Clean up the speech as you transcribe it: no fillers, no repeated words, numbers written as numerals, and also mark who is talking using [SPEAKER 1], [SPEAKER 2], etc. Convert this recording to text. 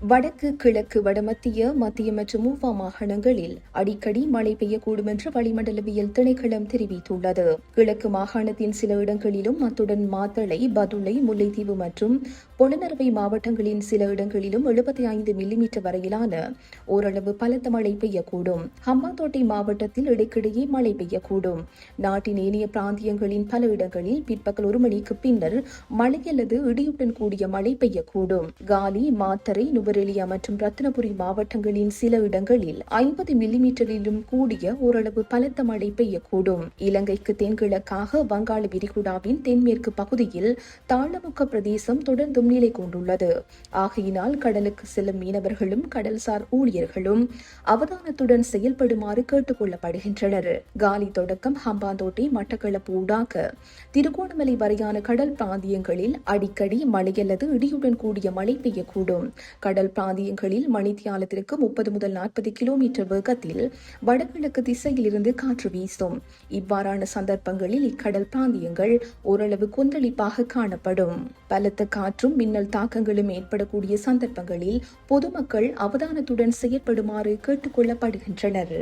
[SPEAKER 1] வடக்கு, கிழக்கு, வடமத்திய, மத்திய மற்றும் மூவா மாகாணங்களில் அடிக்கடி மழை பெய்யக்கூடும் என்று வளிமண்டலவியல் திணைக்களம் தெரிவித்துள்ளது. கிழக்கு மாகாணத்தின் சில இடங்களிலும், அத்துடன் மாத்தளை, பதுளை, முல்லைத்தீவு மற்றும் பொலனறுவை மாவட்டங்களின் சில இடங்களிலும் 75 மில்லிமீட்டர் வரையிலான ஓரளவு பலத்த மழை பெய்யக்கூடும். ஹம்பாந்தோட்டை மாவட்டத்தில் இடைக்கிடையே மழை பெய்யக்கூடும். நாட்டின் ஏனைய பிராந்தியங்களின் பல இடங்களில் பிற்பகல் 1 மணிக்கு பின்னர் மழை அல்லது இடியுடன் கூடிய மழை பெய்யக்கூடும். காலி, மாத்தறை, நுவரெலியா மற்றும் ரத்தினபுரி மாவட்டங்களின் சில இடங்களில் 50 மில்லிமீட்டரிலும் கூடிய ஓரளவு பலத்த மழை பெய்யக்கூடும். இலங்கைக்கு தென்கிழக்காக வங்காள விரிகுடாவின் தென்மேற்கு பகுதியில் தாழ்நமுக்க பிரதேசம் தொடர்ந்தும் நிலை கொண்டுள்ளது. ஆகையினால் கடலுக்கு செல்லும் மீனவர்களும் கடல்சார் ஊழியர்களும் அவதானத்துடன் செயல்படுமாறு கேட்டுக் கொள்ளப்படுகின்றனர். காலி தொடக்கம் ஹம்பாந்தோட்டை, மட்டக்களப்பு ஊடாக திருகோணமலை வரையான கடல் பிராந்தியங்களில் அடிக்கடி மழை அல்லது இடியுடன் கூடிய மழை பெய்யக்கூடும். கடல் பிராந்தியங்களில் மணித்தியாலத்திற்கு 30 முதல் 40 கிலோமீட்டர் வேகத்தில் வடகிழக்கு திசையில் இருந்து காற்று வீசும். இவ்வாறான சந்தர்ப்பங்களில் இக்கடல் பிராந்தியங்கள் ஓரளவு கொந்தளிப்பாக காணப்படும். பலத்த காற்றும் மின்னல் தாக்கங்களும் ஏற்படக்கூடிய சந்தர்ப்பங்களில் பொதுமக்கள் அவதானத்துடன் செயற்படுமாறு கேட்டுக் கொள்ளப்படுகின்றனர்.